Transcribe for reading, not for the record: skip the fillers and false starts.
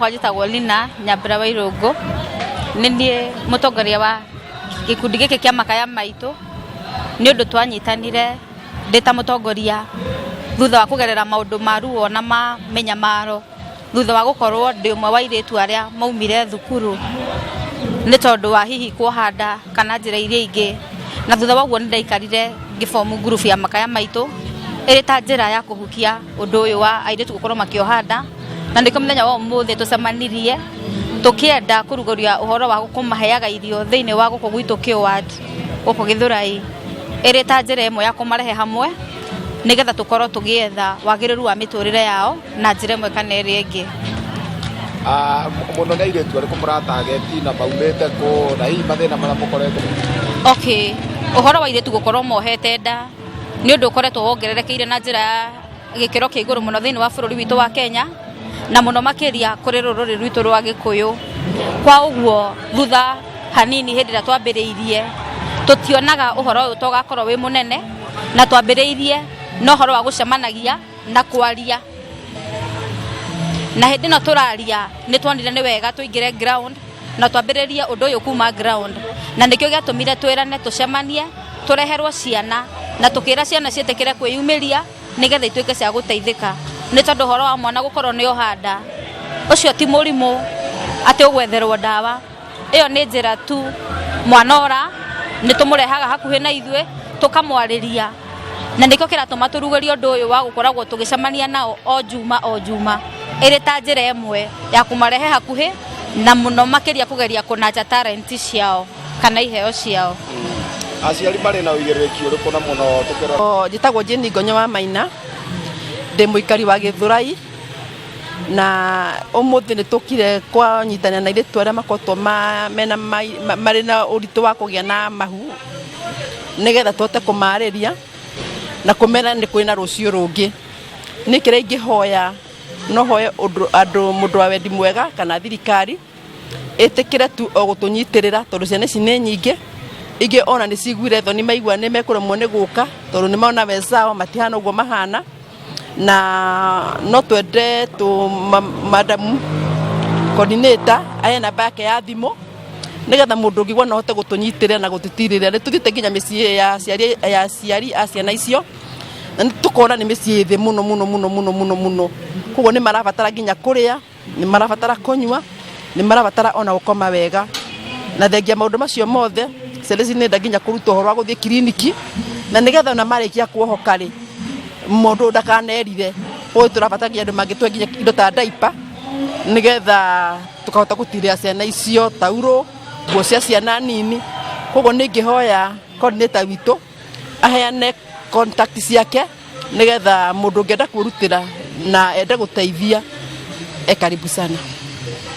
riakwa njitagwo Lina Nyambura wa Irungu nindie mutongoria wa gikundi giki kia MAKAYA MAITU ni undu twanyitanire ndeta mutongoria thutha wa kugerera maundu maruo na menyamaro thutha wa gukorwo ndi umwe wa iritu aria maumire thukuru ni tondu wa hihi kuhanda kana njira iria ingi na thutha wa guo ndaikarire ngifomu group ya MAKAYA MAITU iri ta njira ya kuhukia undu uyu wa airitu gukorwo makiohanda na ndiko muthenya wa umuthi tucemanirie tukienda kuruguria uhoro wa kumaheaga irio thiini wa guko gwitu kiward guko Githurai iri ta njira imwe ya kumarehe hamwe nigetha tukorwo tugietha wagiriru wa miturire yao na njira imwe kana iri ingi. Muno na iritu ari kumratageti na baumete ko na hii mathina mara mukoretwo. Okay, uhoro wa iritu gukorwo mohete nda ni undu ukoretwo wongererekeire na njira gikiro kia iguru muno thiini wa bururi witu wa Kenya na muno makiria kuri rururi rwitu rwa Gikuyu. Kwa uguo thutha hanini hindi ria twambiriirie tutionaga uhoro uyu togakorwo wi munene na twambiriirie no horo wa gucemanagia na kwaria na hindi no turaria ni twonire ni wega tuingire ground na twambiririe undu uyu kuma ground na nikio giatumire twirane tucemanie tureherwo ciana na tukira ciana cietekere kwiyumiria nigetha ituike cia guteithika ni tondu horo wa mwana gukorwo ni ohanda ucio ti murimu ati ugwetherwo dawa iyo ni njira tu mwana ora ni tumurehaga hakuhi na ithwe tukamwariria na nikio kiratuma turugeria undu uyu wa gukoragwo tugicemania nao o juma iri ta njira imwe ya kumarehe hakuhi na muno makiria kugeria kunanja talent ciao kana iheo ciao. Aciari mari na uigiriki uriku na muno tukira njitagwo Jeni Ngonyo wa Maina ndi muikari wa Githurai na umuthi ni tukire kwa nyitana na iritu aria makoto mena mari na uritu wa kugia na mahu nigetha twote kumariria na kumera ni kwina rucio rungi nikira ingihoya no hoye andu mundu wa wendi mwega kana thirikari itikire tu ogutunyitirira tondu ciana ici ni nyingi ige ona ni ciguire thoni maigua ni mekuremwo ni guka tondu ni maona bezao matihana uguo mahana na no twende tu madam coordinator aya na bake ya thimo nigetha mundu ngigwa no hote gutunyitirira na gutitirira ni tuthite nginya micii ya ciari a ciana icio na tukona ni micii thi muno koguo ni marabatara nginya kuria ni marabatara kunywa ni marabatara ona gukoma wega na thengia maundu macio mothe celesi ni nginya kuruta uhoro wa guthie kliniki na nigetha na marikia kuohoka ri mundu ndakanerire o turabatagia andu mangitwe nginya indo ta diaper nigetha tukahota gutiria ciana icio tauro nguo cia ciana nini koguo ningihoya coordinator witu aheane contact ciake nigetha mundu ngenda kurutira na ende guteithia karibu sana.